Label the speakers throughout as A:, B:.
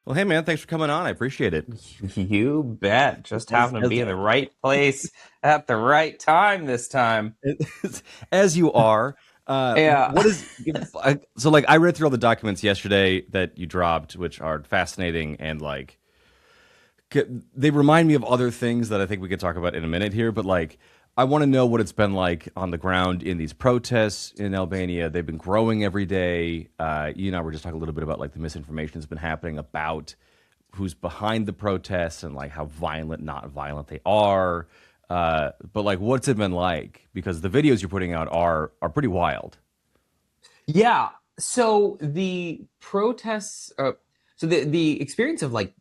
A: Well, hey man, thanks for coming on. I appreciate it.
B: You bet. Just
A: As
B: happen to
A: as
B: be in the right place at the right time this time.
A: as you are,
B: Yeah.
A: what is so like? I read through all the documents yesterday that you dropped, which are fascinating and like they remind me of other things that I think we could talk about in a minute here. But like, I want to know what it's been like on the ground in these protests in Albania. They've been growing every day. You and I were just talking a little bit about like the misinformation that's been happening about who's behind the protests and like how violent, not violent they are. But like, what's it been like? Because the videos you're putting out are pretty wild.
B: Yeah. So the protests, so the experience of like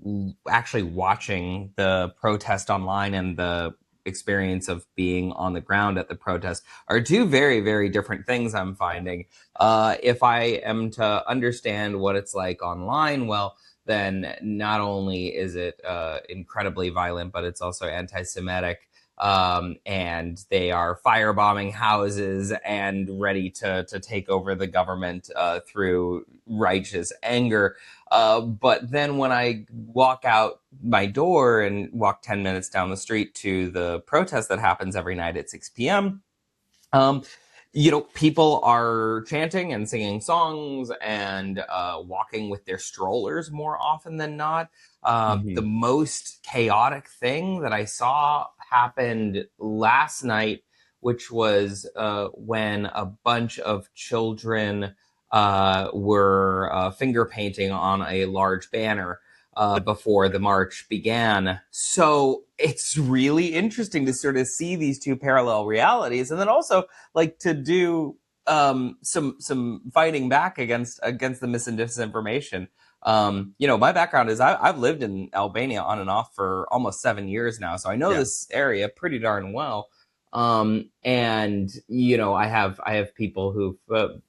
B: actually watching the protest online and the experience of being on the ground at the protest are two very, very different things I'm finding. If I am to understand what it's like online, well, then not only is it incredibly violent, but it's also anti-Semitic. And they are firebombing houses and ready to take over the government through righteous anger. But then when I walk out my door and walk 10 minutes down the street to the protest that happens every night at 6 p.m., um, people are chanting and singing songs and walking with their strollers more often than not. The
A: Hmm.
B: most chaotic thing that I saw happened last night, which was when a bunch of children were finger painting on a large banner before the march began. So it's really interesting to sort of see these two parallel realities, and then also like to do some fighting back against the misinformation. My background is I've lived in Albania on and off for almost 7 years now, so I know
A: Yeah.
B: this area pretty darn well. And I have people who've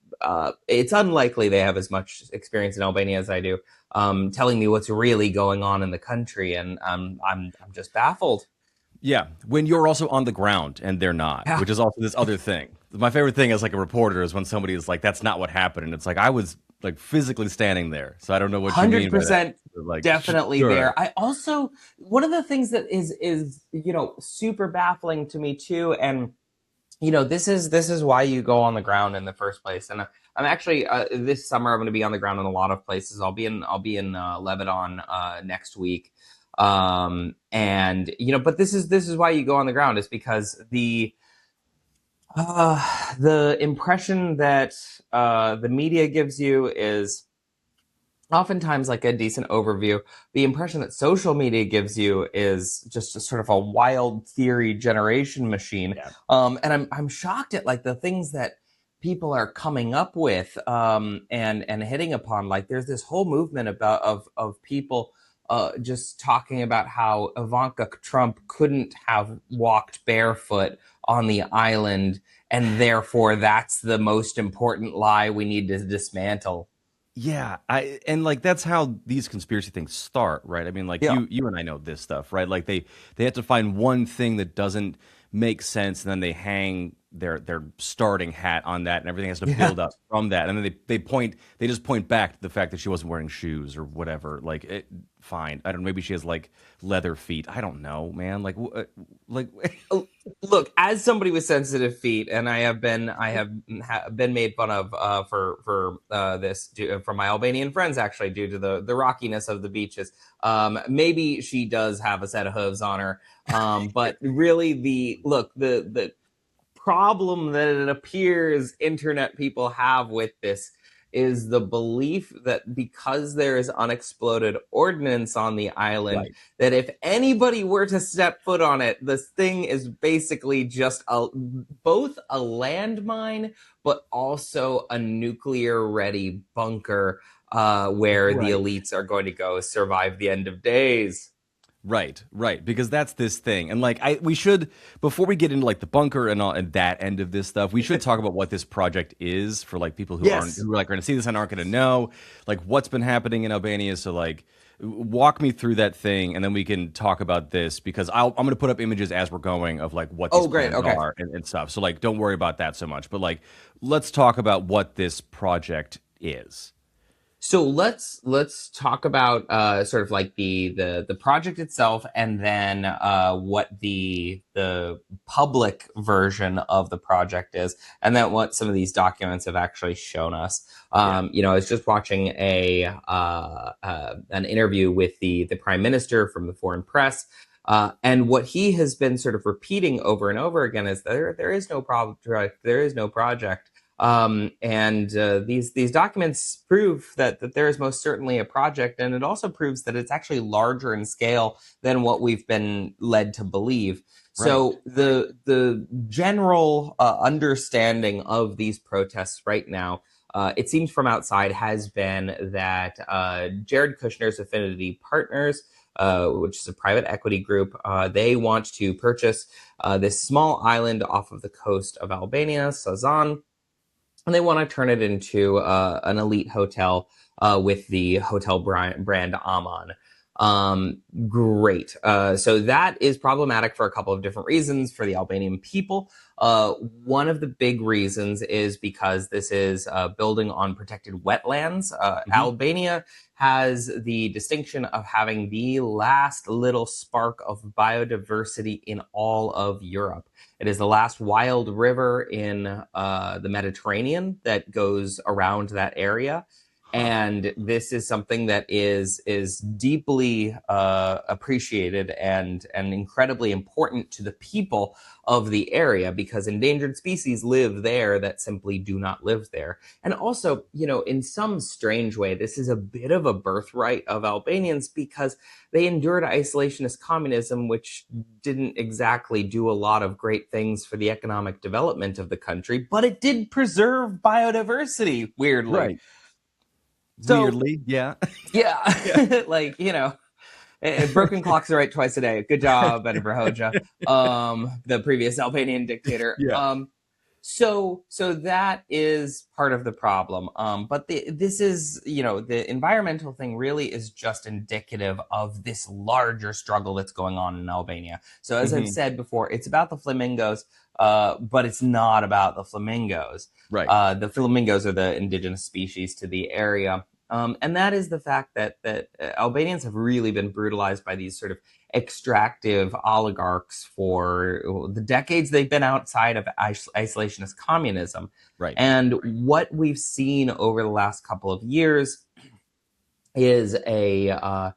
B: it's unlikely they have as much experience in Albania as I do, telling me what's really going on in the country, and I'm just baffled.
A: Yeah, when you're also on the ground and they're not,
B: Yeah,
A: which is also this other thing. My favorite thing as like a reporter is when somebody is like, "That's not what happened," and it's like I was like physically standing there, so I don't know what you mean by that.
B: 100%
A: Like,
B: definitely
A: sure,
B: there. I also, one of the things that is super baffling to me too, and this is why you go on the ground in the first place. And I'm actually this summer I'm going to be on the ground in a lot of places. I'll be in Lebanon next week. And but this is why you go on the ground, is because the impression that the media gives you is oftentimes like a decent overview. The impression that social media gives you is just a sort of a wild theory generation machine.
A: yeah,
B: And I'm shocked at like the things that people are coming up with, and hitting upon. Like there's this whole movement of people just talking about how Ivanka Trump couldn't have walked barefoot on the island, and therefore that's the most important lie we need to dismantle.
A: yeah. I and like that's how these conspiracy things start, right? I mean, like
B: Yeah.
A: you and I know this stuff, right? Like they have to find one thing that doesn't make sense, and then they hang their starting hat on that, and everything has to
B: Yeah.
A: build up from that, and then they just point back to the fact that she wasn't wearing shoes or whatever. Like, fine, I don't know, maybe she has like leather feet. I don't know, man. Like
B: Look, as somebody with sensitive feet, and I have been made fun of for this from my Albanian friends, actually, due to the rockiness of the beaches. Maybe she does have a set of hooves on her, but really, the problem that it appears internet people have with this is the belief that because there is unexploded ordnance on the island,
A: right.
B: that if anybody were to step foot on it, this thing is basically just both a landmine, but also a nuclear ready bunker, where the
A: Right.
B: elites are going to go survive the end of days.
A: Right, right, because that's this thing, and like we should before we get into like the bunker and all and that end of this stuff, we should talk about what this project is for like people
B: Yes.
A: who are like going to see this and aren't going to know like what's been happening in Albania. So like, walk me through that thing, and then we can talk about this because I'm going to put up images as we're going of like what these
B: Oh, great.
A: plans
B: Okay.
A: are and stuff. So like, don't worry about that so much, but like, let's talk about what this project is.
B: So let's talk about sort of like the project itself, and then what the public version of the project is, and then what some of these documents have actually shown us.
A: Yeah.
B: I was just watching a an interview with the prime minister from the foreign press. And what he has been sort of repeating over and over again is there is no project, there is no project. And these documents prove that there is most certainly a project, and it also proves that it's actually larger in scale than what we've been led to believe.
A: Right.
B: So the general understanding of these protests right now, it seems from outside, has been that Jared Kushner's Affinity Partners, which is a private equity group, they want to purchase this small island off of the coast of Albania, Sazon, and they want to turn it into an elite hotel with the hotel brand Aman. Great. So that is problematic for a couple of different reasons for the Albanian people. One of the big reasons is because this is building on protected wetlands. Albania has the distinction of having the last little spark of biodiversity in all of Europe. It is the last wild river in the Mediterranean that goes around that area.
A: Huh.
B: And this is something that is deeply appreciated and incredibly important to the people of the area, because endangered species live there that simply do not live there. And also, in some strange way, this is a bit of a birthright of Albanians, because they endured isolationist communism, which didn't exactly do a lot of great things for the economic development of the country, but it did preserve biodiversity, weirdly.
A: Right.
B: So,
A: Weirdly, yeah. Yeah.
B: yeah, like, broken clocks are right twice a day. Good job, Edinburgh Hoxha, the previous Albanian dictator.
A: Yeah.
B: So that is part of the problem. But this is, the environmental thing really is just indicative of this larger struggle that's going on in Albania. So as I've said before, it's about the flamingos, but it's not about the flamingos.
A: Right.
B: The flamingos are the indigenous species to the area. And that is the fact that Albanians have really been brutalized by these sort of extractive oligarchs for the decades they've been outside of isolationist communism.
A: Right.
B: And what we've seen over the last couple of years is a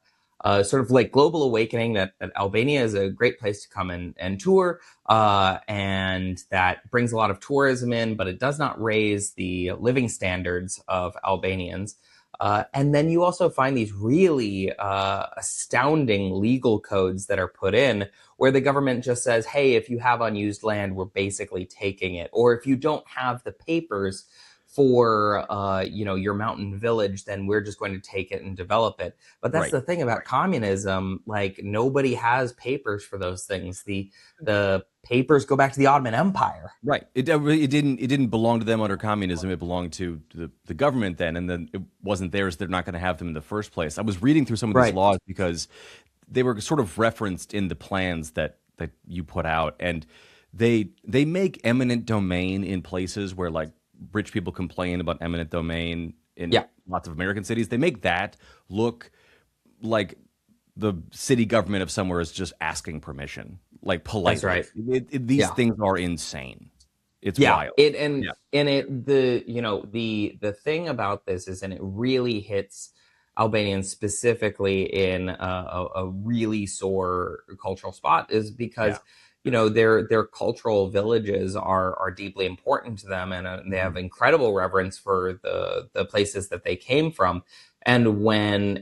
B: sort of like global awakening that Albania is a great place to come and tour, and that brings a lot of tourism in, but it does not raise the living standards of Albanians. And then you also find these really astounding legal codes that are put in, where the government just says, hey, if you have unused land, we're basically taking it. Or if you don't have the papers for your mountain village, then we're just going to take it and develop it. But that's the thing about communism, like, nobody has papers for those things. The papers go back to the Ottoman Empire.
A: Right. It didn't belong to them under communism. It belonged to the government then, and then it wasn't theirs. They're not going to have them in the first place. I was reading through some of these laws because they were sort of referenced in the plans that you put out, and they make eminent domain in places where, like, rich people complain about eminent domain in lots of American cities. They make that look like the city government of somewhere is just asking permission, like, politely.
B: That's right.
A: These things are insane. It's wild.
B: The thing about this is, and it really hits Albanians specifically in a really sore cultural spot, is because their cultural villages are deeply important to them, and they have incredible reverence for the places that they came from. And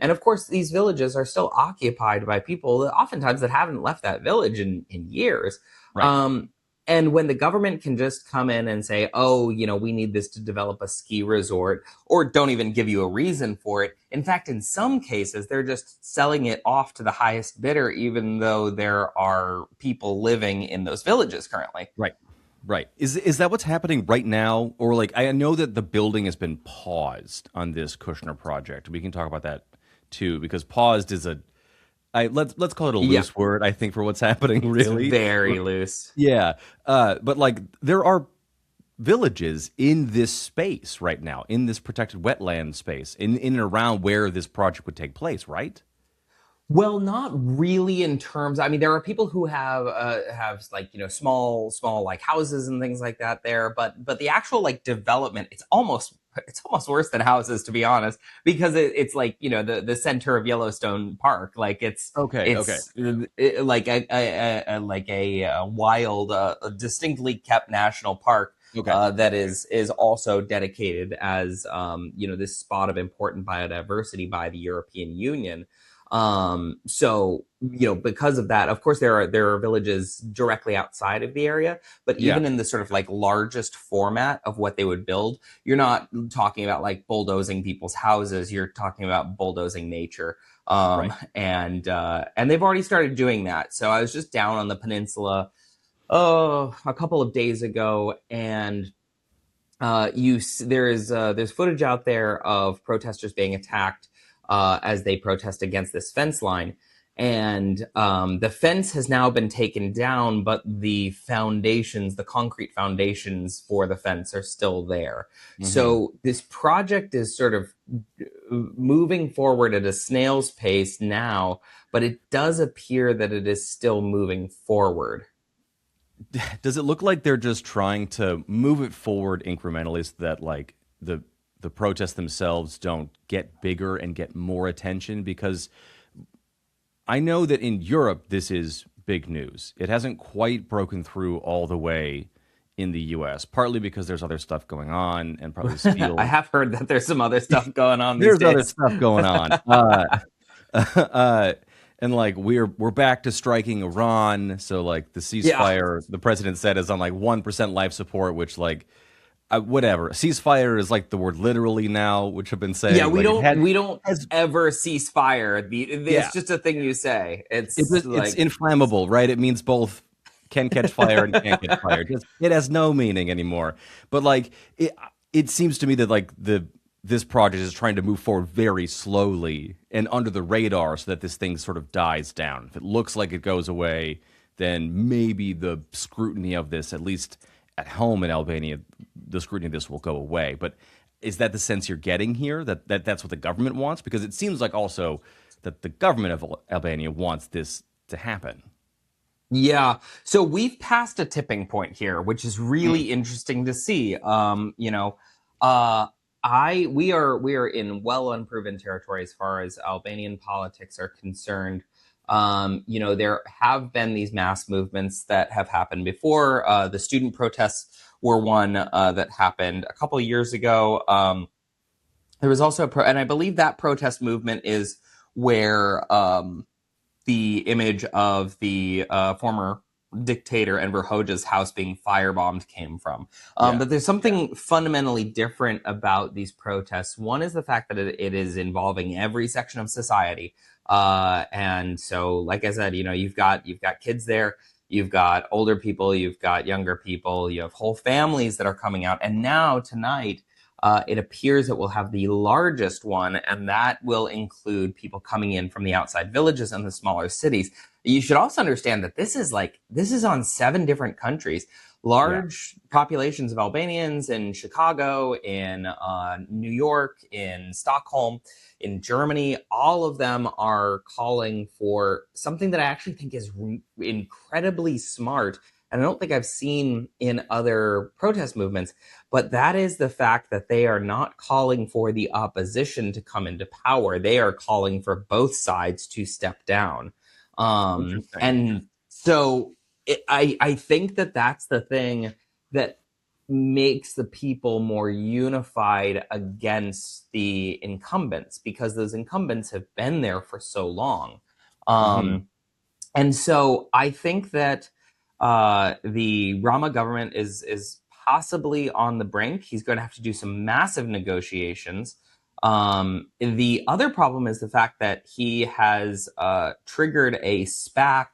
B: of course, these villages are still occupied by people that oftentimes that haven't left that village in years.
A: Right.
B: And when the government can just come in and say, oh, we need this to develop a ski resort, or don't even give you a reason for it. In fact, in some cases, they're just selling it off to the highest bidder, even though there are people living in those villages currently.
A: Right. Right. Is that what's happening right now? Or, like, I know that the building has been paused on this Kushner project. We can talk about that too, because paused is let's call it a loose word, I think, for what's happening, really.
B: It's very loose.
A: Yeah. But, like, there are villages in this space right now, in this protected wetland space, in and around where this project would take place, right?
B: Well, not really in terms. I mean, there are people who have like small like houses and things like that there, but the actual like development, it's almost worse than houses, to be honest, because it's like the center of Yellowstone Park, like
A: Okay, okay,
B: like a wild, distinctly kept national park.
A: okay.
B: That is also dedicated as this spot of important biodiversity by the European Union. So because of that, of course, there are villages directly outside of the area, but
A: Yeah,
B: even in the sort of like largest format of what they would build, you're not talking about like bulldozing people's houses. You're talking about bulldozing nature.
A: right.
B: And they've already started doing that. So I was just down on the peninsula, a couple of days ago, and there's footage out there of protesters being attacked as they protest against this fence line. And the fence has now been taken down, but the foundations, the concrete foundations for the fence, are still there.
A: Hmm.
B: So this project is sort of moving forward at a snail's pace now, but it does appear that it is still moving forward.
A: Does it look like they're just trying to move it forward incrementally so that like the protests themselves don't get bigger and get more attention? Because I know that in Europe this is big news. It hasn't quite broken through all the way in the US, partly because there's other stuff going on and probably this
B: I
A: feels
B: have heard that there's some other stuff going on these
A: there's other
B: days.
A: stuff going on. Uh, and like we're back to striking Iran. So like the
B: Yeah.
A: ceasefire, the president said is on like 1% life support, which like whatever. Ceasefire is like the word literally now, which I've been
B: Yeah,
A: saying. Like it had
B: we don't
A: has
B: ever cease fire.
A: yeah,
B: It's just a thing you say. It's
A: it's
B: like
A: inflammable, right? It means both can catch fire and can't catch fire. It has no meaning anymore. But like it seems to me that like this project is trying to move forward very slowly and under the radar so that this thing sort of dies down. If it looks like it goes away, then maybe the scrutiny of this, at least at home in Albania, the scrutiny of this will go away. But is that the sense you're getting here? That's what the government wants? Because it seems like also that the government of Albania wants this to happen.
B: yeah. So we've passed a tipping point here, which is
A: Mm.
B: really interesting to see. Uh, I we are in well unproven territory as far as Albanian politics are concerned. There have been these mass movements that have happened before. The student protests were one that happened a couple of years ago. There was also and I believe that protest movement is where the image of the former dictator Enver Hoxha's house being firebombed came from.
A: Yeah.
B: But there's something fundamentally different about these protests. One is the fact that it is involving every section of society, and so, like I said, you've got kids there. You've got older people, you've got younger people, you have whole families that are coming out. And now, tonight, it appears that we'll have the largest one, and that will include people coming in from the outside villages and the smaller cities. You should also understand that this is on 7 different countries,
A: Yeah.
B: large populations of Albanians in Chicago, in New York, in Stockholm, in Germany. All of them are calling for something that I actually think is incredibly smart, and I don't think I've seen in other protest movements, but that is the fact that they are not calling for the opposition to come into power. They are calling for both sides to step down.
A: Interesting.
B: And so I think that that's the thing that makes the people more unified against the incumbents, because those incumbents have been there for so long.
A: Hmm.
B: And so I think that the Rama government is possibly on the brink. He's going to have to do some massive negotiations. The other problem is the fact that he has triggered a SPAC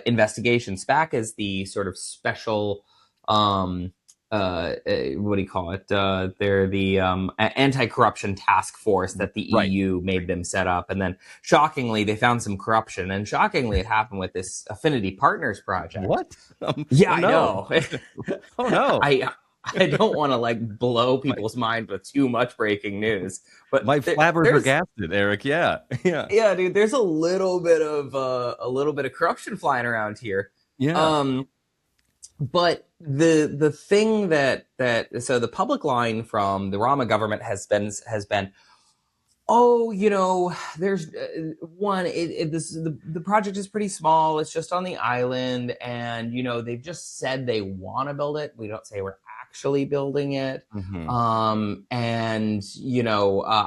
B: investigation. SPAC is the sort of special, what do you call it? They're the anti-corruption task force that the
A: Right.
B: EU made them set up. And then shockingly, they found some corruption. And shockingly, it happened with this Affinity Partners project.
A: What?
B: Yeah,
A: Oh
B: I
A: no.
B: know.
A: Oh no.
B: I I don't want to like blow people's mind with too much breaking news, but
A: My
B: there's
A: flabbergasted, Eric. Yeah, yeah,
B: yeah, dude, there's a little bit of corruption flying around here.
A: yeah.
B: Um, but the thing that so the public line from the Rama government has been, oh, there's one. The project is pretty small. It's just on the island, and they've just said they want to build it. We don't say we're actually building it.
A: Hmm.
B: And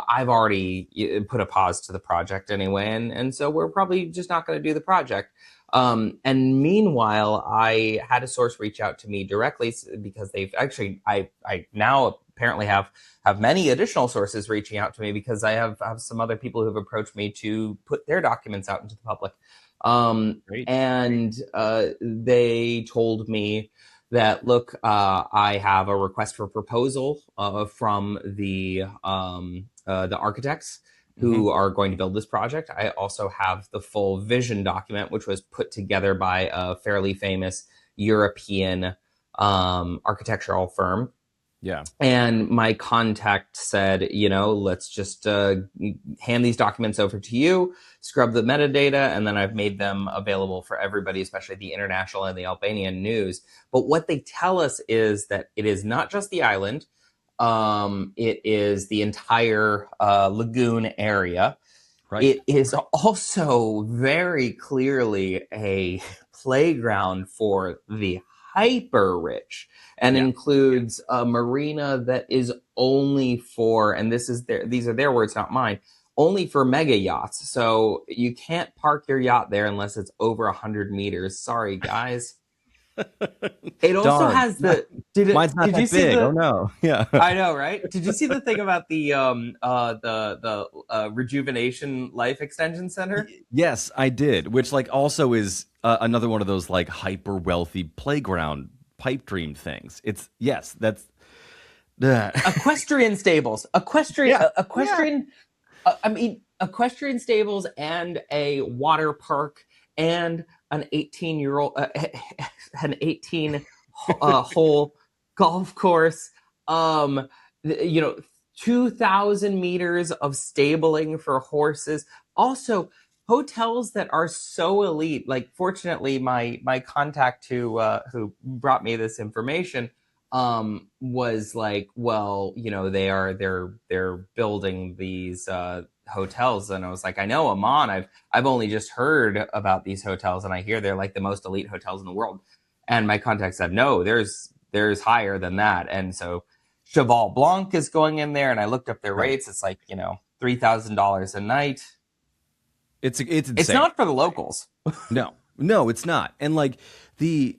B: I've already put a pause to the project anyway, and so we're probably just not going to do the project. And meanwhile, I had a source reach out to me directly because they've actually, I now apparently have many additional sources reaching out to me because I have some other people who've approached me to put their documents out into the public.
A: Great.
B: And they told me that, look, I have a request for proposal from the architects
A: Hmm.
B: who are going to build this project. I also have the full vision document, which was put together by a fairly famous European architectural firm.
A: Yeah.
B: And my contact said, let's just hand these documents over to you, scrub the metadata, and then I've made them available for everybody, especially the international and the Albanian news. But what they tell us is that it is not just the island. It is the entire lagoon area.
A: Right.
B: It is also very clearly a playground for the hyper rich and
A: Yeah.
B: includes a marina that is only for, and these are their words, not mine, only for mega yachts. So you can't park your yacht there unless it's over 100 meters. Sorry, guys. It also
A: Darn.
B: has the, did
A: Mine's
B: it,
A: not
B: did you
A: that
B: see
A: big. Oh
B: the,
A: no. Yeah.
B: I know, right? Did you see the thing about the rejuvenation life extension center?
A: Yes, I did. Which like also is another one of those like hyper wealthy playground pipe dream things. It's yes, that's
B: Equestrian stables,
A: yeah, yeah.
B: equestrian. I mean, equestrian stables and a water park and an 18-year-old, an 18 hole golf course. Um, you know, 2,000 meters of stabling for horses. Also, hotels that are so elite. Like, fortunately, my contact who brought me this information was like, well, they're building these hotels. And I was like, I know, Aman, I've only just heard about these hotels, and I hear they're like the most elite hotels in the world. And my contact said, no, there's higher than that. And so Cheval Blanc is going in there, and I looked up their
A: Right.
B: rates. It's like, $3,000 a night.
A: It's
B: It's
A: insane.
B: not for the locals.
A: No, no, it's not. And like the,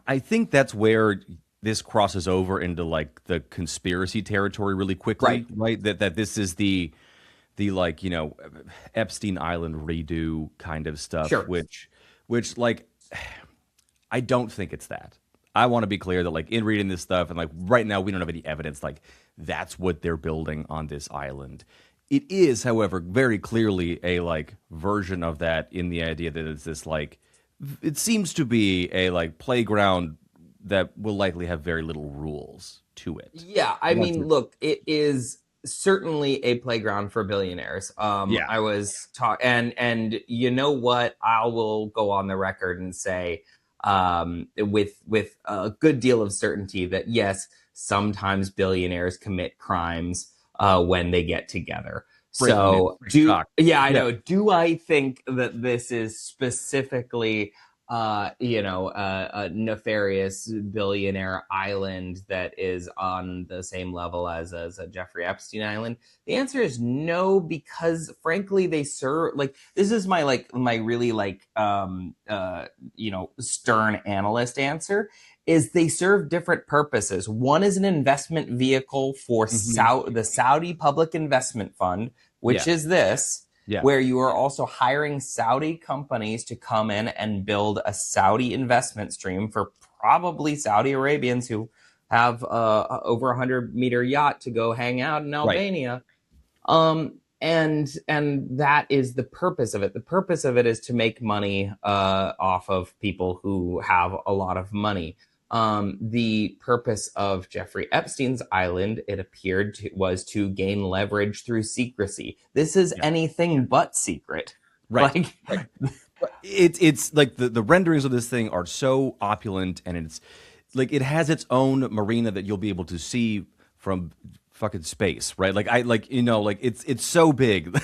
A: I think that's where this crosses over into like the conspiracy territory really quickly,
B: Right.
A: right? That this is the like Epstein Island redo kind of stuff,
B: Sure.
A: which like I don't think it's that. I want to be clear that like in reading this stuff and like right now we don't have any evidence like that's what they're building on this island. It is, however, very clearly a like version of that in the idea that it's this like it seems to be a like playground that will likely have very little rules to it.
B: Yeah, I
A: Once
B: mean,
A: it,
B: look, it is certainly a playground for billionaires.
A: yeah,
B: I was talk and you know what? I will go on the record and say, with a good deal of certainty that yes, sometimes billionaires commit crimes when they get together.
A: breaking news,
B: So
A: great shock.
B: yeah, I
A: Yeah,
B: know. Do I think that this is specifically a nefarious billionaire island that is on the same level as a Jeffrey Epstein Island? The answer is no, because frankly, they serve like this is my really stern analyst answer is they serve different purposes. One is an investment vehicle for
A: hmm,
B: The Saudi Public Investment Fund, which
A: yes,
B: is this,
A: yeah,
B: where you are also hiring Saudi companies to come in and build a Saudi investment stream for probably Saudi Arabians who have over 100-meter yacht to go hang out in
A: right,
B: Albania. And that is the purpose of it. The purpose of it is to make money off of people who have a lot of money. The purpose of Jeffrey Epstein's island, it appeared, was to gain leverage through secrecy. This is
A: Yeah.
B: anything but secret.
A: Right.
B: Like,
A: Right. It's like the renderings of this thing are so opulent, and it's like it has its own marina that you'll be able to see from fucking space, right? Like I like like it's so big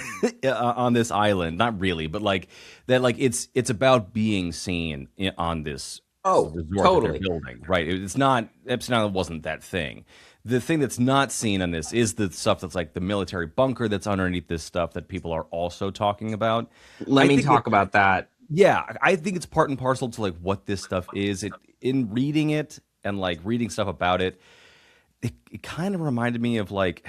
A: on this island, not really, but like that, like it's about being seen on this
B: oh,
A: resort that they're
B: totally.
A: building, right? It's not Epstein Island wasn't that thing. The thing that's not seen on this is the stuff that's like the military bunker that's underneath this stuff that people are also talking about.
B: Let
A: I
B: me
A: think it,
B: talk about that.
A: yeah, I think it's part and parcel to like what this stuff is. It in reading it and like reading stuff about it, it kind of reminded me of like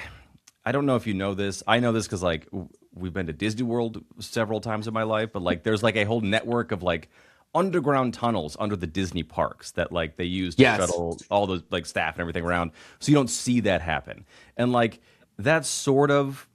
A: I don't know if you know this. I know this because like we've been to Disney World several times in my life, but like there's like a whole network of like underground tunnels under the Disney parks that like they use to
B: Yes.
A: shuttle all the like staff and everything around, so you don't see that happen. And like that sort of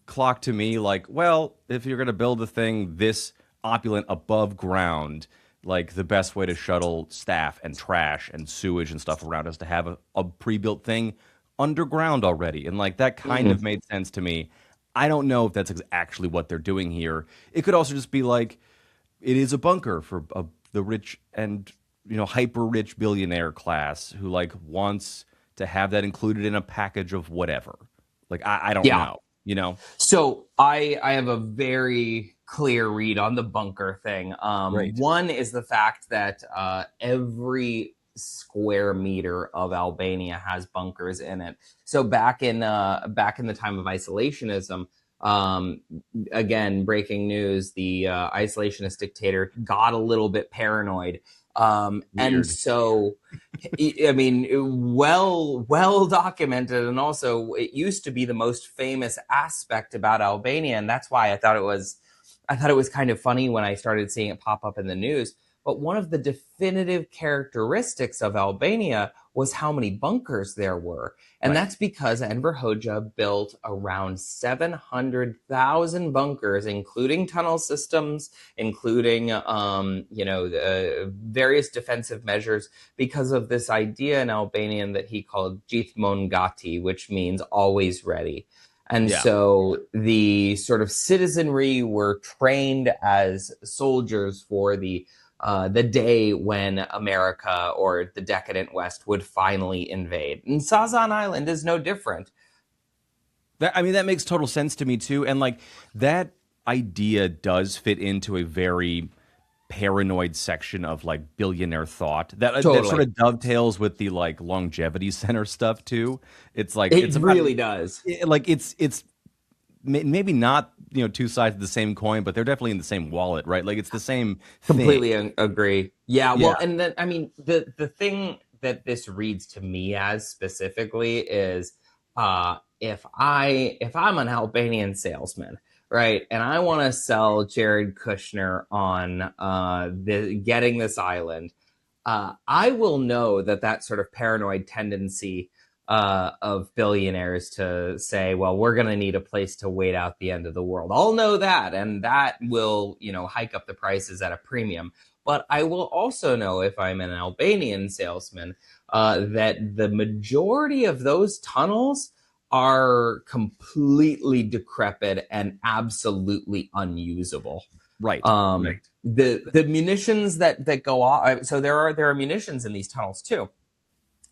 A: clock to me like, well, if you're gonna build a thing this opulent above ground, like the best way to shuttle staff and trash and sewage and stuff around is to have a pre-built thing underground already. And like that kind of made sense to me. I don't know if that's actually what they're doing here. It could also just be like it is a bunker for the rich and hyper rich billionaire class who like wants to have that included in a package of whatever. Like I don't
B: Yeah.
A: know.
B: So I have a very clear read on the bunker thing.
A: Right.
B: One is the fact that every square meter of Albania has bunkers in it. So back in the time of isolationism, um, again, breaking news: the isolationist dictator got a little bit paranoid. And
A: Weird.
B: so, I mean, well documented, and also it used to be the most famous aspect about Albania, and that's why I thought it was kind of funny when I started seeing it pop up in the news. But one of the definitive characteristics of Albania was how many bunkers there were. And
A: Right.
B: that's because Enver Hoxha built around 700,000 bunkers, including tunnel systems, including, various defensive measures, because of this idea in Albanian that he called Gjithmonë Gati, which means always ready. And
A: Yeah.
B: so the sort of citizenry were trained as soldiers for the day when America or the decadent West would finally invade. And Sazon Island is no different.
A: That makes total sense to me too. And like that idea does fit into a very paranoid section of like billionaire thought that sort
B: Totally.
A: of dovetails with the like longevity center stuff too. It's like
B: It
A: it's about
B: really does.
A: like it's maybe not two sides of the same coin, but they're definitely in the same wallet, right? Like it's the same thing.
B: Completely agree. Yeah,
A: Yeah.
B: well, and then I mean the thing that this reads to me as specifically is if I'm an Albanian salesman, right, and I want to sell Jared Kushner on getting this island, I will know that sort of paranoid tendency of billionaires to say, well, we're going to need a place to wait out the end of the world. I'll know that, and that will, hike up the prices at a premium. But I will also know, if I'm an Albanian salesman, that the majority of those tunnels are completely decrepit and absolutely unusable.
A: Right. Right.
B: The munitions that go off. So there are munitions in these tunnels too.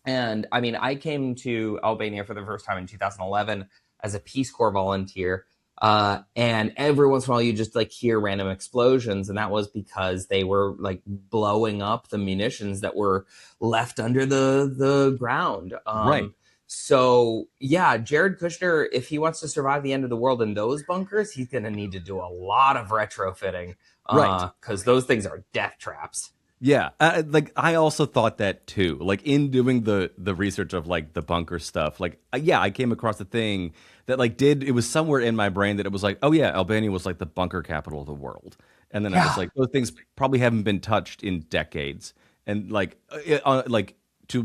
B: And I mean, I came to Albania for the first time in 2011 as a Peace Corps volunteer. And every once in a while, you just like hear random explosions. And that was because they were like blowing up the munitions that were left under the ground.
A: Right.
B: So yeah, Jared Kushner, if he wants to survive the end of the world in those bunkers, he's going to need to do a lot of retrofitting.
A: Right.
B: Because those things are death traps.
A: Yeah, like I also thought that too. Like in doing the research of like the bunker stuff, like yeah, I came across the thing that like it was somewhere in my brain that it was like, oh yeah, Albania was like the bunker capital of the world, and then I was
B: Yeah.
A: like, those things probably haven't been touched in decades, and like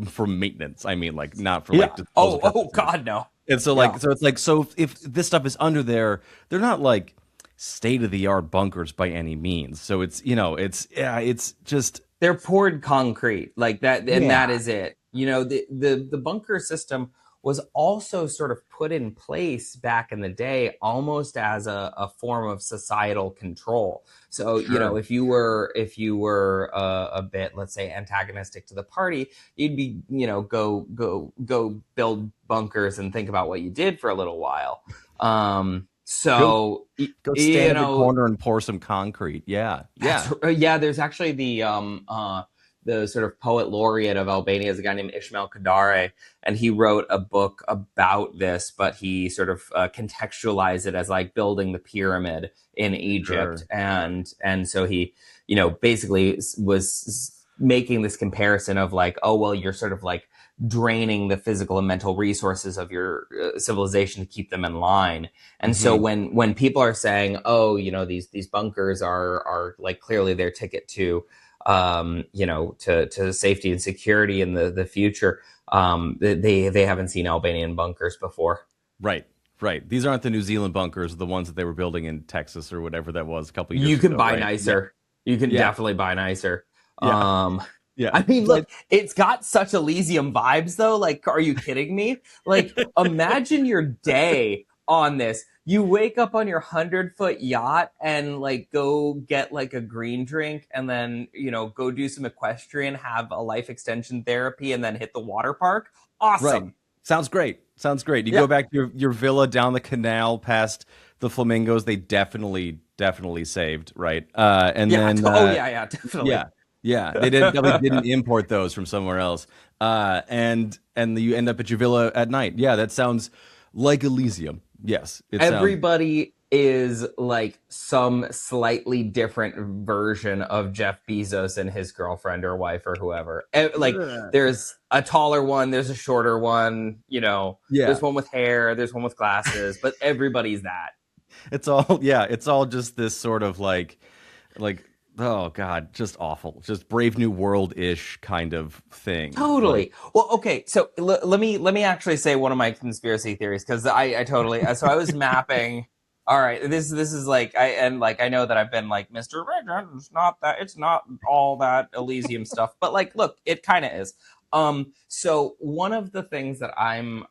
A: for maintenance. I mean, like not for like
B: Yeah.
A: disposal
B: Oh,
A: purposes.
B: God, no.
A: And so
B: Yeah.
A: like it's like so if this stuff is under there, they're not like state of the art bunkers by any means. So it's it's just
B: they're poured concrete like that, and
A: Yeah,
B: that is it. You know, the bunker system was also sort of put in place back in the day almost as a form of societal control. So, you know,
A: sure.
B: if you were a bit, let's say, antagonistic to the party, you'd be, you know, go build bunkers and think about what you did for a little while.
A: Go
B: So
A: go stand
B: you
A: in the
B: know,
A: corner and pour some concrete. Yeah, yeah.
B: yeah. There's actually the sort of poet laureate of Albania is a guy named Ismail Kadare, and he wrote a book about this, but he sort of contextualized it as like building the pyramid in Egypt,
A: Sure.
B: and so he, you know, basically was making this comparison of like, oh well, you're sort of like draining the physical and mental resources of your civilization to keep them in line. And so
A: Hmm.
B: when people are saying, oh, you know, these bunkers are like clearly their ticket to you know, to safety and security in the future. They haven't seen Albanian bunkers before.
A: Right, right. These aren't the New Zealand bunkers, the ones that they were building in Texas or whatever that was a couple
B: You
A: years
B: can
A: ago,
B: buy
A: right? Yeah,
B: nicer. You can
A: yeah,
B: definitely buy nicer.
A: yeah,
B: Um,
A: yeah.
B: I mean,
A: But
B: look, it's got such Elysium vibes, though. Like, are you kidding me? Like, imagine your day on this. You wake up on your 100-foot yacht and like go get like a green drink and then, you know, go do some equestrian, have a life extension therapy, and then hit the water park.
A: right.
B: Awesome.
A: Sounds great. Sounds great. You
B: Yeah.
A: go back to your villa down the canal past the flamingos. They definitely saved, right? And
B: Yeah.
A: then
B: Oh, yeah. Yeah. Definitely.
A: yeah, yeah. They didn't Definitely didn't import those from somewhere else. And you end up at your villa at night. Yeah, that sounds like Elysium. Yes, it sounds.
B: Everybody is like some slightly different version of Jeff Bezos and his girlfriend or wife or whoever. Like there's a taller one, there's a shorter one, you know,
A: Yeah,
B: there's one with hair, there's one with glasses, but everybody's that.
A: it's all yeah, it's all just this sort of like oh god, just awful, just Brave New World ish kind of thing. Like
B: Totally. Well, okay. So let me actually say one of my conspiracy theories because I totally so I was mapping. All right, this is like I know that I've been like Mr. Red. It's not all that Elysium stuff, but like look, it kind of is. So one of the things that I'm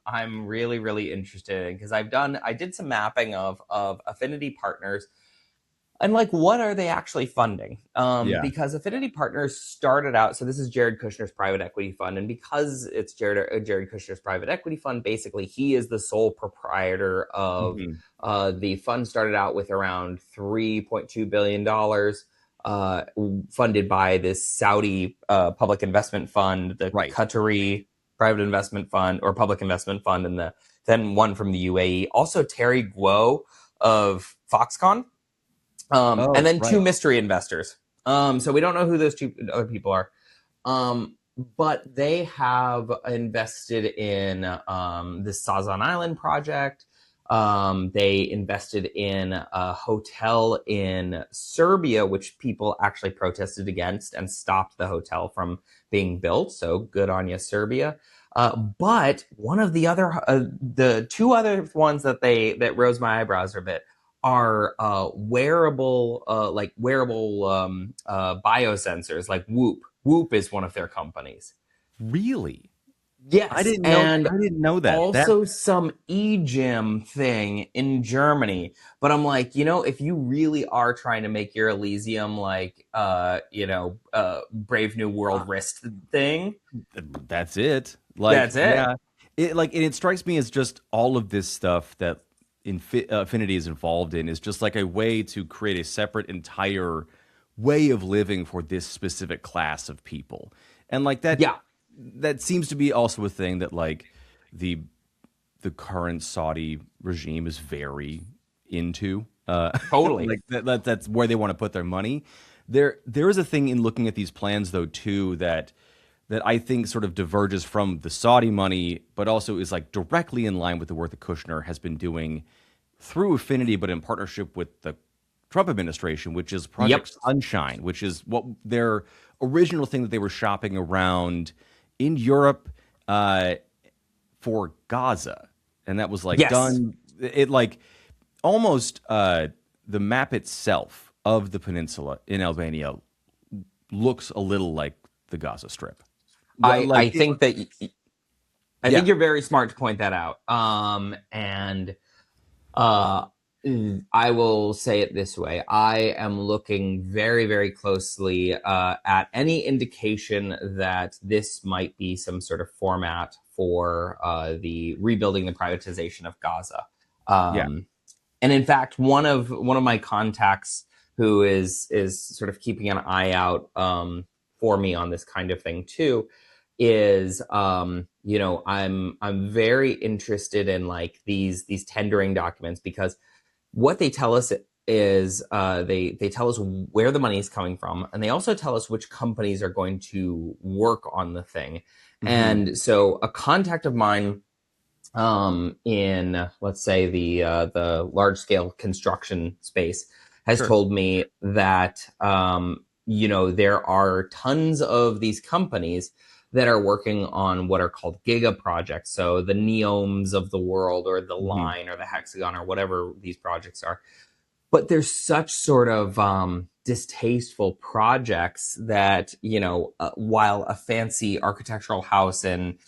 B: really interested in because I did some mapping of Affinity Partners and like what are they actually funding
A: yeah,
B: because Affinity Partners started out, so this is Jared Kushner's private equity fund, and because it's Jared Kushner's private equity fund, basically he is the sole proprietor of
A: hmm,
B: the fund. Started out with around $3.2 billion funded by this Saudi public investment fund, the
A: right.
B: Qatari private investment fund or public investment fund, and then one from the UAE, also Terry Guo of Foxconn, and
A: Oh,
B: then two
A: right.
B: mystery investors. So we don't know who those two other people are. But they have invested in the Sazon Island project. They invested in a hotel in Serbia, which people actually protested against and stopped the hotel from being built. So good on you, Serbia. But one of the two other ones that rose my eyebrows a bit are wearable biosensors like Whoop. Whoop is one of their companies.
A: Really?
B: Yes,
A: I
B: and
A: didn't know that. That
B: also some e-gym thing in Germany. But I'm like, you know, if you really are trying to make your Elysium like Brave New
A: uh,
B: World wrist thing,
A: that's it. Like,
B: that's it.
A: yeah. And it strikes me as just all of this stuff that Affinity is involved in is just like a way to create a separate entire way of living for this specific class of people. And like
B: Yeah,
A: that seems to be also a thing that like the the current Saudi regime is very into.
B: totally.
A: That's where they want to put their money. There is a thing in looking at these plans though too that I think sort of diverges from the Saudi money, but also is like directly in line with the work that Kushner has been doing through Affinity, but in partnership with the Trump administration, which is
B: Yep.
A: Project Sunshine, which is what their original thing that they were shopping around in Europe for Gaza, and that was like
B: Yes.
A: done. It like almost the map itself of the peninsula in Albania looks a little like the Gaza Strip.
B: I think that I
A: yeah,
B: think you're very smart to point that out. And uh, I will say it this way: I am looking very, very closely at any indication that this might be some sort of format for the rebuilding the privatization of Gaza.
A: yeah,
B: And in fact, one of my contacts who is sort of keeping an eye out for me on this kind of thing too is I'm very interested in like these tendering documents, because what they tell us is they tell us where the money is coming from, and they also tell us which companies are going to work on the thing.
A: hmm
B: And so a contact of mine in, let's say, the large scale construction space has
A: sure,
B: told me that there are tons of these companies that are working on what are called giga-projects. So the Neoms of the world, or the
A: hmm
B: Line, or the Hexagon, or whatever these projects are. But there's such sort of distasteful projects that, while a fancy architectural house in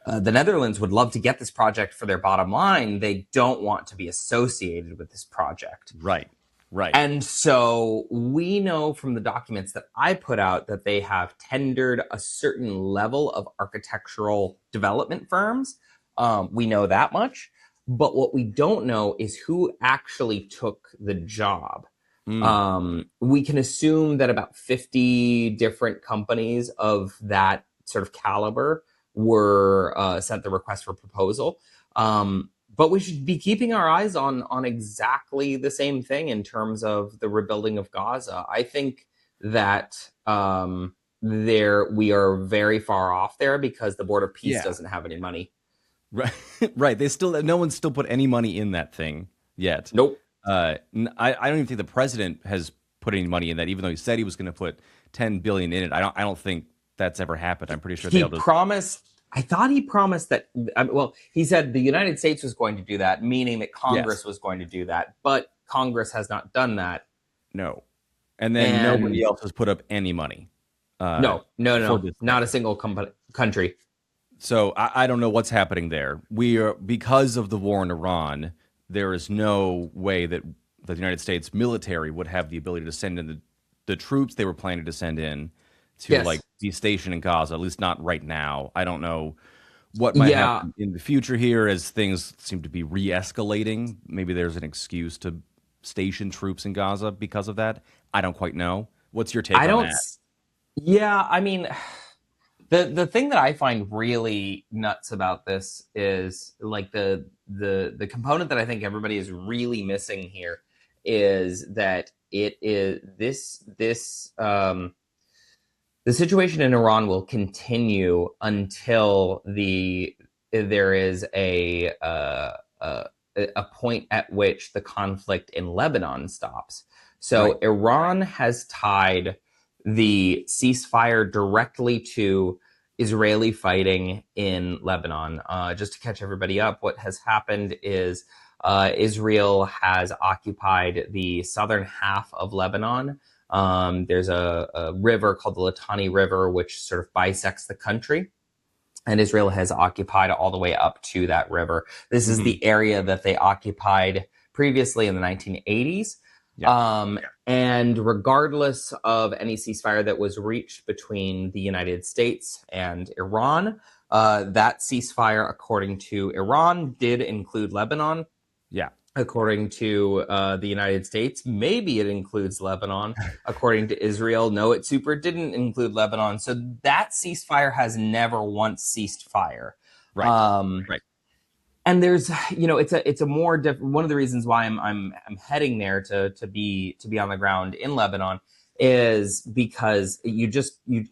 B: the Netherlands would love to get this project for their bottom line, they don't want to be associated with this project.
A: right, right,
B: And so we know from the documents that I put out that they have tendered a certain level of architectural development firms. We know that much. But what we don't know is who actually took the job.
A: mm,
B: We can assume that about 50 different companies of that sort of caliber were sent the request for proposal. But we should be keeping our eyes on exactly the same thing in terms of the rebuilding of Gaza. I think that there we are very far off there because the Board of Peace
A: yeah,
B: doesn't have any money.
A: right, right. They still no one's still put any money in that thing yet.
B: Nope.
A: I don't even think the president has put any money in that, even though he said he was going to put 10 billion in it. I don't think that's ever happened. I'm pretty sure
B: He
A: they'll just
B: promised. I thought he promised that. Well, he said the United States was going to do that, meaning that
A: yes,
B: Congress was going to do that. But Congress has not done that.
A: no, and then nobody
B: And
A: else has put up any money uh,
B: no, no,
A: for
B: no,
A: this
B: not a
A: thing.
B: single country.
A: So I don't know what's happening there. We are because of the war in Iran. There is no way that the United States military would have the ability to send in the troops they were planning to send in to like
B: Yes.
A: be stationed in Gaza. At least not right now. I don't know what might
B: Yeah.
A: happen in the future here as things seem to be re-escalating. Maybe there's an excuse to station troops in Gaza because of that. I don't quite know. What's your take
B: I
A: on
B: don't.
A: that?
B: Yeah. I mean, the thing that I find really nuts about this is like the component that I think everybody is really missing here is that it is the situation in Iran will continue until there is a point at which the conflict in Lebanon stops. So
A: Right.
B: Iran has tied the ceasefire directly to Israeli fighting in Lebanon. Just to catch everybody up, what has happened is Israel has occupied the southern half of Lebanon. There's a river called the Litani River, which sort of bisects the country. And Israel has occupied all the way up to that river. This is
A: hmm
B: the area that they occupied previously in the 1980s.
A: Yeah.
B: And regardless of any ceasefire that was reached between the United States and Iran, that ceasefire, according to Iran, did include Lebanon.
A: Yeah.
B: According to the United States, maybe it includes Lebanon. According to Israel, no, it super didn't include Lebanon. So that ceasefire has never once ceased fire.
A: Right.
B: Um,
A: Right.
B: and there's, it's a more one of the reasons why I'm heading there to be on the ground in Lebanon is because you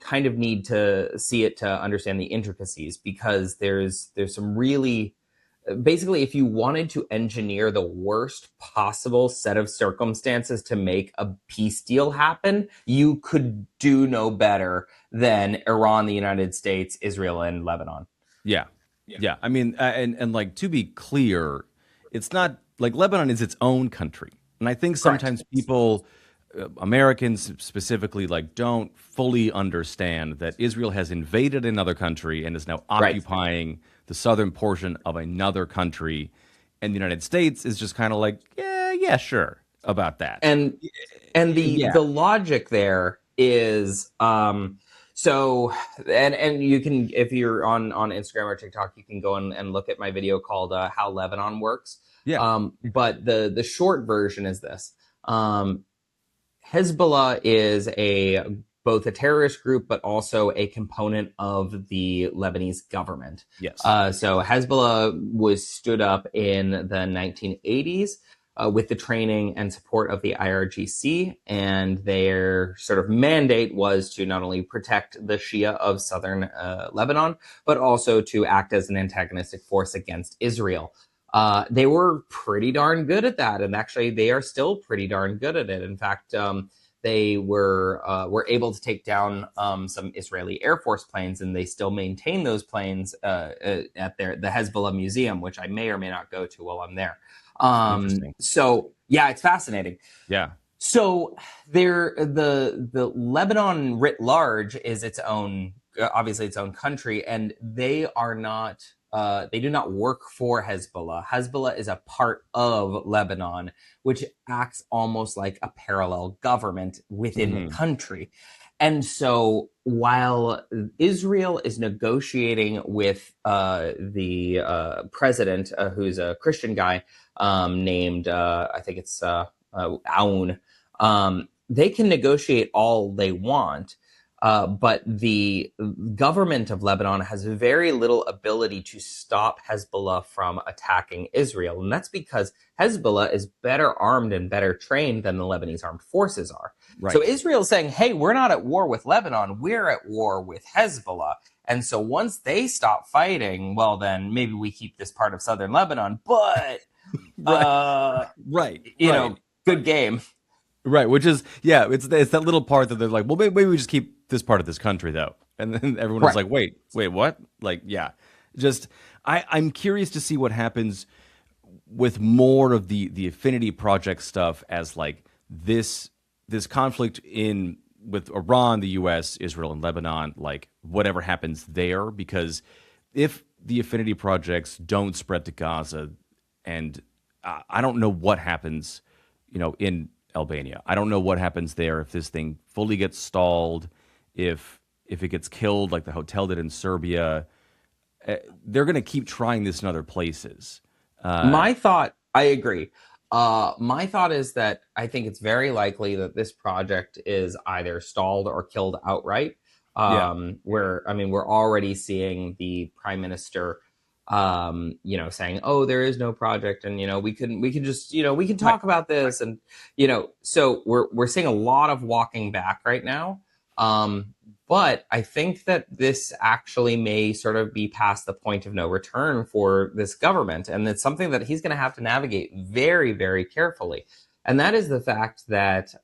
B: kind of need to see it to understand the intricacies, because there's some really basically, if you wanted to engineer the worst possible set of circumstances to make a peace deal happen, you could do no better than Iran, the United States, Israel, and Lebanon.
A: Yeah. Yeah. I mean, and like to be clear, it's not like Lebanon is its own country. And I think
B: Correct.
A: sometimes people Americans specifically like don't fully understand that Israel has invaded another country and is now
B: Right.
A: occupying the southern portion of another country, and the United States is just kind of like, yeah, sure about that.
B: And
A: Yeah,
B: the logic there is so and you can, if you're on Instagram or TikTok, you can go and look at my video called How Lebanon Works.
A: yeah,
B: But the short version is this. Hezbollah is a both a terrorist group but also a component of the Lebanese government.
A: yes,
B: So Hezbollah was stood up in the 1980s with the training and support of the IRGC, and their sort of mandate was to not only protect the Shia of southern Lebanon, but also to act as an antagonistic force against Israel. They were pretty darn good at that, and actually, they are still pretty darn good at it. In fact, they were able to take down some Israeli Air Force planes, and they still maintain those planes at the Hezbollah Museum, which I may or may not go to while I'm there.
A: interesting.
B: So yeah, it's fascinating.
A: Yeah,
B: So the Lebanon writ large is its own, obviously its own country, and they are not. They do not work for Hezbollah. Hezbollah is a part of Lebanon, which acts almost like a parallel government within the country. And so while Israel is negotiating with the president, who's a Christian guy named, I think it's Aoun, they can negotiate all they want. But the government of Lebanon has very little ability to stop Hezbollah from attacking Israel. And that's because Hezbollah is better armed and better trained than the Lebanese armed forces are.
A: right.
B: So Israel's saying, hey, we're not at war with Lebanon, we're at war with Hezbollah. And so once they stop fighting, well, then maybe we keep this part of southern Lebanon. But,
A: right.
B: you know, good game.
A: Right, which is it's that little part that they're like, well, maybe we just keep this part of this country though, and then everyone was like, wait, what? Like, yeah, just I'm curious to see what happens with more of the Affinity Project stuff as like this conflict with Iran, the U.S., Israel, and Lebanon, like whatever happens there, because if the Affinity Projects don't spread to Gaza, and I don't know what happens, in Albania. I don't know what happens there if this thing fully gets stalled, if it gets killed like the hotel did in Serbia. They're going to keep trying this in other places.
B: I agree. My thought is that I think it's very likely that this project is either stalled or killed outright. We're already seeing the prime minister saying, oh, there is no project, and we can talk about this, and so we're seeing a lot of walking back right now. But I think that this actually may sort of be past the point of no return for this government, and it's something that he's going to have to navigate very, very carefully. And that is the fact that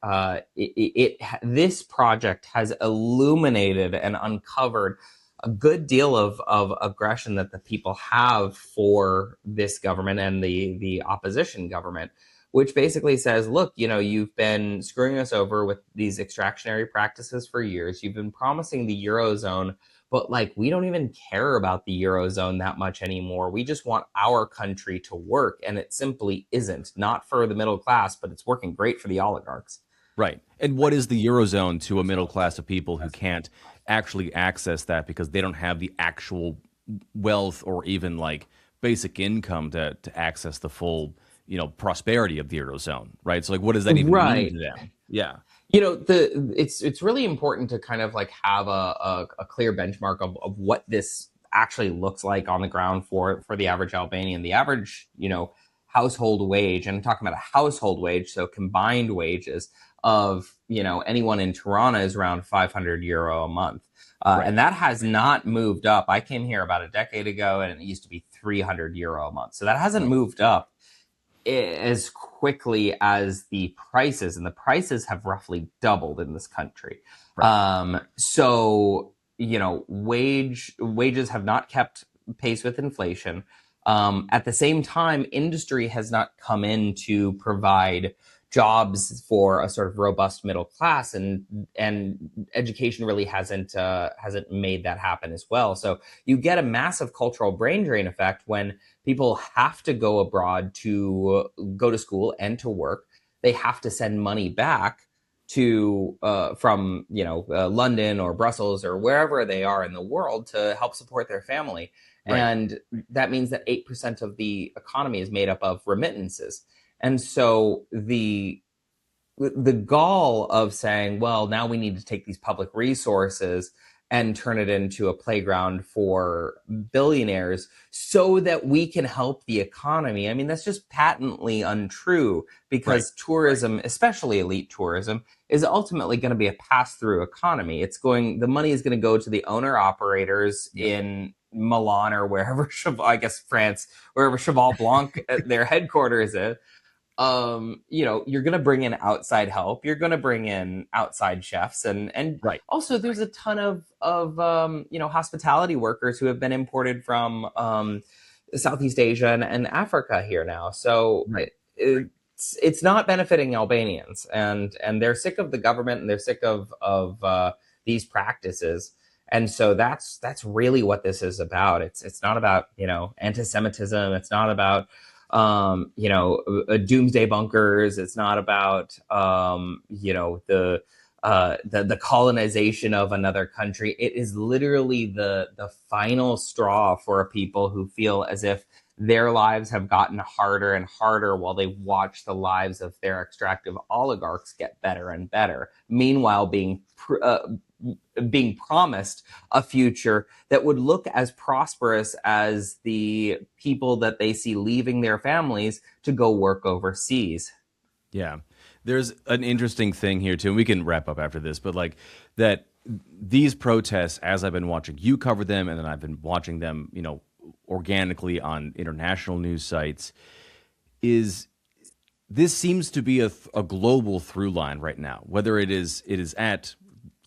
B: this project has illuminated and uncovered a good deal of aggression that the people have for this government and the opposition government, which basically says, look, you've been screwing us over with these extractionary practices for years. You've been promising the Eurozone, but like, we don't even care about the Eurozone that much anymore. We just want our country to work. And it simply isn't, not for the middle class, but it's working great for the oligarchs.
A: Right. And what is the Eurozone to a middle class of people who can't actually access that because they don't have the actual wealth or even like basic income to access the full, prosperity of the Eurozone, right? So like, what does that even mean to them? Yeah.
B: It's really important to kind of like have a clear benchmark of what this actually looks like on the ground for the average Albanian. The average, household wage, and I'm talking about a household wage, so combined wages of, anyone in Tirana is around 500 euro a month. Right. And that has not moved up. I came here about a decade ago and it used to be 300 euro a month. So that hasn't moved up as quickly as the prices, and the prices have roughly doubled in this country. Right. Wages have not kept pace with inflation. At the same time, industry has not come in to provide jobs for a sort of robust middle class, and education really hasn't made that happen as well. So you get a massive cultural brain drain effect when people have to go abroad to go to school and to work. They have to send money back to from London or Brussels or wherever they are in the world to help support their family.
A: Right.
B: And that means that 8% of the economy is made up of remittances. And so the gall of saying, well, now we need to take these public resources and turn it into a playground for billionaires so that we can help the economy. I mean, that's just patently untrue, because tourism, especially elite tourism, is ultimately going to be a pass-through economy. The money is going to go to the owner operators in Milan or wherever, I guess France, wherever Cheval Blanc, their headquarters is. You're going to bring in outside help. You're going to bring in outside chefs, and
A: Right.
B: also there's a ton of hospitality workers who have been imported from Southeast Asia and Africa here now. So
A: Right.
B: it's not benefiting Albanians, and they're sick of the government, and they're sick of these practices. And so that's really what this is about. It's not about anti-Semitism. It's not about doomsday bunkers. It's not about the colonization of another country. It is literally the final straw for people who feel as if their lives have gotten harder and harder while they watch the lives of their extractive oligarchs get better and better. Meanwhile, being promised a future that would look as prosperous as the people that they see leaving their families to go work overseas.
A: Yeah. There's an interesting thing here too, and we can wrap up after this, but like that these protests, as I've been watching you cover them, and then I've been watching them, organically on international news sites, is this seems to be a global through line right now, whether it is at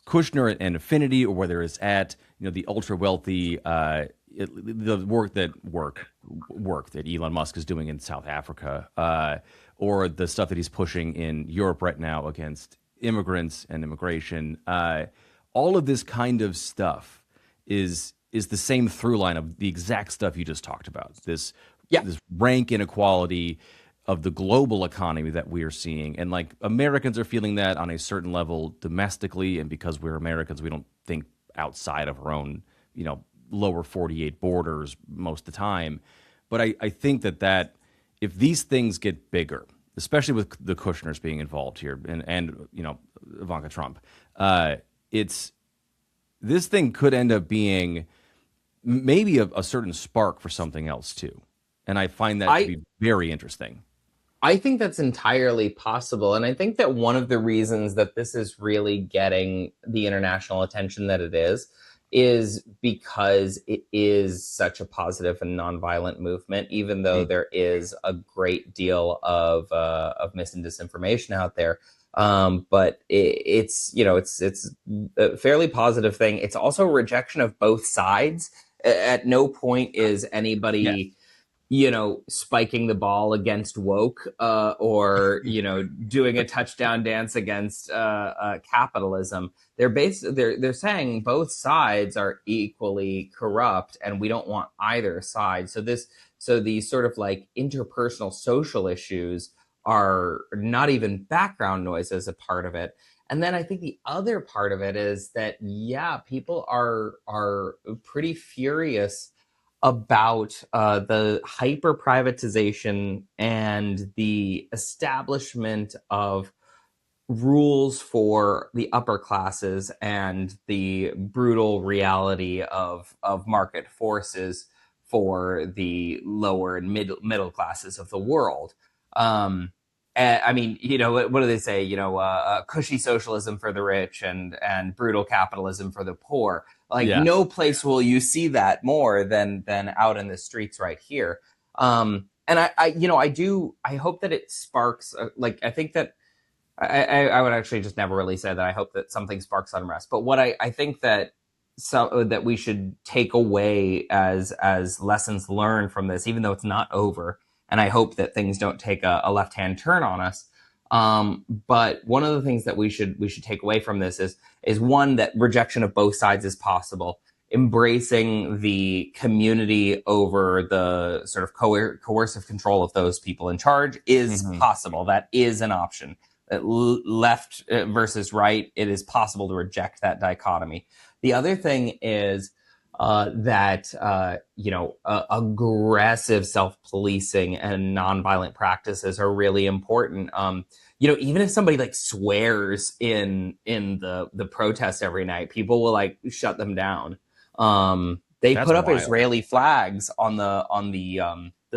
A: Kushner and Affinity, or whether it's at the ultra wealthy the work that Elon Musk is doing in South Africa, or the stuff that he's pushing in Europe right now against immigrants and immigration. All of this kind of stuff is the same through line of the exact stuff you just talked about. This rank inequality of the global economy that we are seeing. And like Americans are feeling that on a certain level domestically. And because we're Americans, we don't think outside of our own, lower 48 borders most of the time. But I think that if these things get bigger, especially with the Kushners being involved here and Ivanka Trump, this thing could end up being maybe a certain spark for something else too. And I find that to be very interesting.
B: I think that's entirely possible. And I think that one of the reasons that this is really getting the international attention that it is because it is such a positive and nonviolent movement, even though there is a great deal of mis and disinformation out there. But it's a fairly positive thing. It's also a rejection of both sides. At no point is anybody spiking the ball against woke, or doing a touchdown dance against capitalism. They're saying both sides are equally corrupt, and we don't want either side. So these sort of like interpersonal social issues are not even background noise as a part of it. And then I think the other part of it is that people are pretty furious about the hyper-privatization and the establishment of rules for the upper classes and the brutal reality of market forces for the lower and middle classes of the world. I mean, what do they say? Cushy socialism for the rich and brutal capitalism for the poor. Like no place will you see that more than out in the streets right here. And I hope that it sparks. I think that I would actually just never really say that I hope that something sparks unrest. But what I think that that we should take away as lessons learned from this, even though it's not over, and I hope that things don't take a left-hand turn on us, But one of the things that we should take away from this is one, that rejection of both sides is possible. Embracing the community over the sort of coercive control of those people in charge is possible. That is an option. Left versus right, it is possible to reject that dichotomy. The other thing is that aggressive self-policing and nonviolent practices are really important. Even if somebody like swears in the protest every night, people will like shut them down. They
A: That's
B: put up
A: wild.
B: Israeli flags on the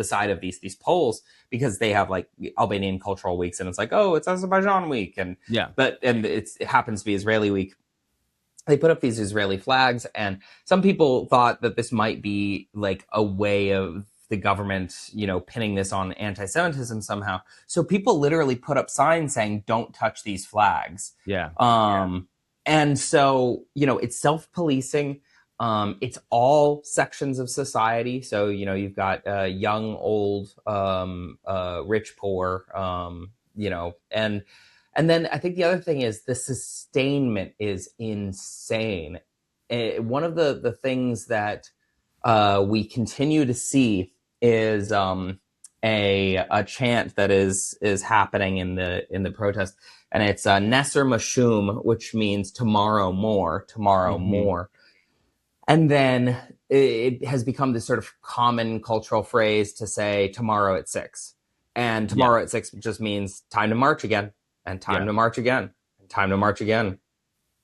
B: side of these poles because they have like Albanian cultural weeks, and it's like, oh, it's Azerbaijan week, and it happens to be Israeli week. They put up these Israeli flags, and some people thought that this might be like a way of the government, pinning this on anti-Semitism somehow. So people literally put up signs saying, "Don't touch these flags."
A: Yeah.
B: And so, it's self-policing. It's all sections of society. So, you've got young, old, rich, poor, and then I think the other thing is the sustainment is insane. One of the things that we continue to see is a chant that is happening in the protest, and it's Nesser Mashum, which means tomorrow more, tomorrow more. And then it has become this sort of common cultural phrase to say tomorrow at 6. And tomorrow at 6 just means time to march again, and time to march again, and time to march again.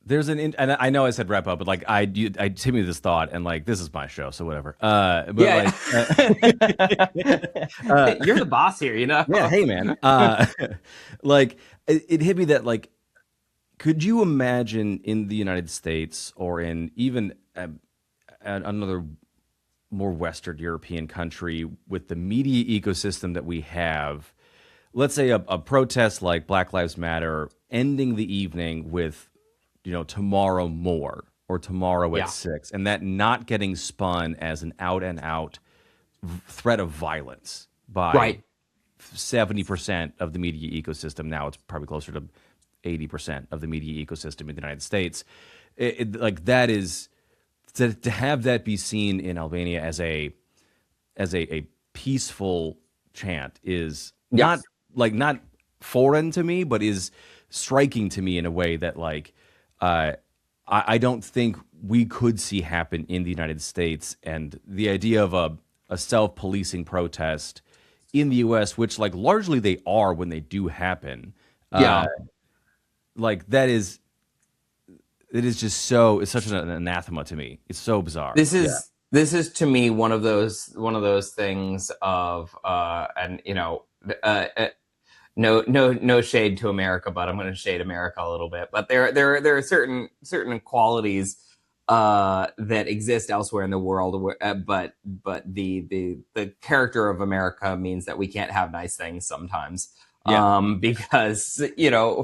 A: There's and I know I said wrap up, but like I hit me with this thought, and like this is my show, so whatever. But
B: you're the boss here,
A: Yeah, hey man. Like it hit me that like, could you imagine in the United States or in even another more Western European country with the media ecosystem that we have, let's say a protest like Black Lives Matter ending the evening with, tomorrow more or tomorrow at 6, and that not getting spun as an out and out threat of violence by 70% of the media ecosystem. Now it's probably closer to 80% of the media ecosystem in the United States. Like that is to have that be seen in Albania as a peaceful chant is not foreign to me, but is striking to me in a way that like I don't think we could see happen in the United States. And the idea of a self-policing protest in the U.S., which like largely they are when they do happen, like that is. It is just it's such an anathema to me. It's so bizarre.
B: This is to me one of those things of no shade to America, but I'm going to shade America a little bit. But there are certain qualities that exist elsewhere in the world, but the character of America means that we can't have nice things sometimes. Because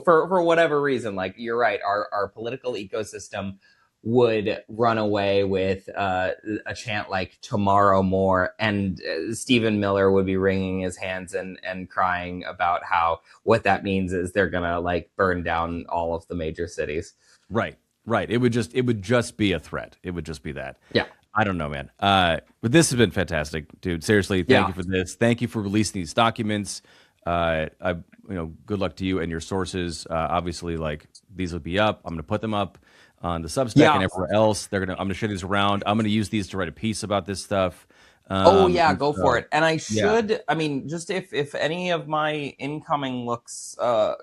B: for whatever reason, like you're right, our political ecosystem would run away with a chant like tomorrow more, and Stephen Miller would be wringing his hands and crying about how what that means is they're gonna like burn down all of the major cities.
A: Right. It would just be a threat. It would just be that.
B: Yeah.
A: I don't know, man. But this has been fantastic, dude. Seriously, thank you for this. Thank you for releasing these documents. Good luck to you and your sources. Obviously, like these will be up. I'm going to put them up on the Substack and everywhere else. I'm going to share these around. I'm going to use these to write a piece about this stuff.
B: Go for it. And I should, I mean, just if any of my incoming looks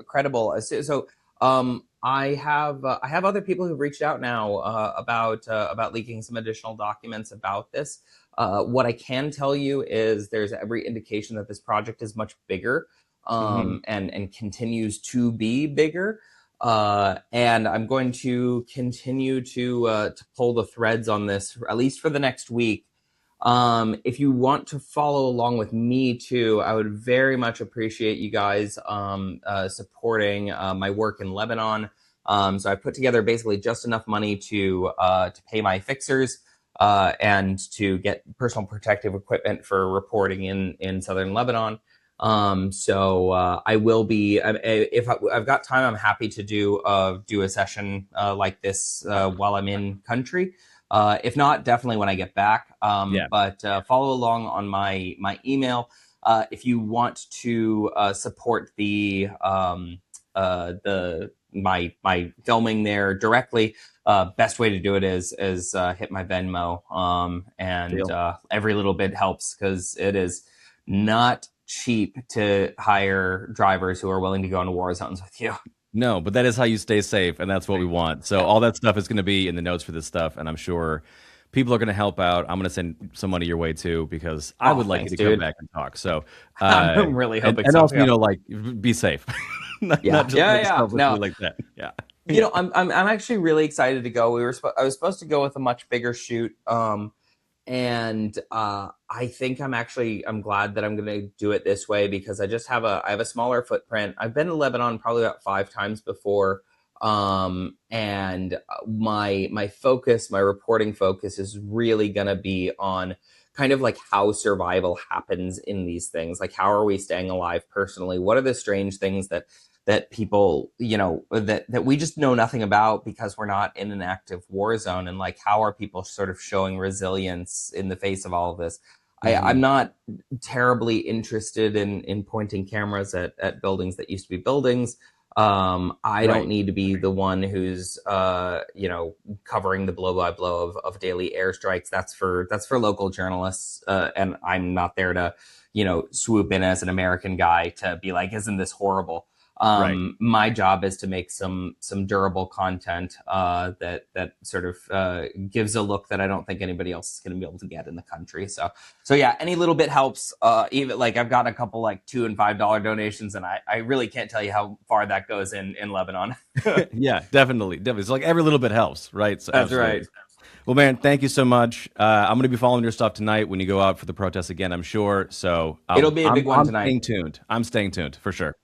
B: credible. So I have other people who've reached out now about leaking some additional documents about this. What I can tell you is there's every indication that this project is much bigger and continues to be bigger. And I'm going to continue to pull the threads on this, at least for the next week. If you want to follow along with me too, I would very much appreciate you guys supporting my work in Lebanon. So I put together basically just enough money to pay my fixers and to get personal protective equipment for reporting in southern Lebanon. I will be if I've got time. I'm happy to do a session like this while I'm in country. If not, definitely when I get back.
A: Yeah,
B: But follow along on my email if you want to support my filming there directly. Best way to do it is hit my Venmo, and
A: deal.
B: every little bit helps because it is not cheap to hire drivers who are willing to go into war zones with you.
A: No, but that is how you stay safe, and that's what we want. So all that stuff is going to be in the notes for this stuff, and I'm sure people are going to help out. I'm going to send some money your way too because I
B: Oh,
A: would like you
B: thanks,
A: to come
B: dude.
A: back and talk. So,
B: I'm really hoping
A: and
B: so.
A: also,
B: Yeah,
A: like be safe, not
B: yeah,
A: just
B: yeah,
A: like
B: yeah.
A: selfishly
B: No,
A: like that. Yeah,
B: I'm actually really excited to go. I was supposed to go with a much bigger shoot, and I think I'm glad that I'm going to do it this way because I have a smaller footprint. I've been to Lebanon probably about 5 times before, and my reporting focus is really going to be on kind of like how survival happens in these things. Like, how are we staying alive personally? What are the strange things that people, that we just know nothing about because we're not in an active war zone, and like, how are people sort of showing resilience in the face of all of this? I'm
A: hmm
B: not terribly interested in pointing cameras at buildings that used to be buildings. I don't
A: right,
B: need to be the one who's covering the blow by blow of daily airstrikes. That's for local journalists, and I'm not there to swoop in as an American guy to be like, isn't this horrible?
A: right.
B: My job is to make some durable content that sort of gives a look that I don't think anybody else is going to be able to get in the country. So yeah, any little bit helps. Even like I've got a couple like $2 and $5 donations, and I really can't tell you how far that goes in Lebanon.
A: Yeah, definitely, definitely. It's like every little bit helps, right? So
B: That's right.
A: absolutely. Well, man, thank you so much. I'm going to be following your stuff tonight when you go out for the protest again, I'm sure. So
B: It'll be a big one
A: I'm
B: tonight.
A: staying tuned. I'm staying tuned for sure.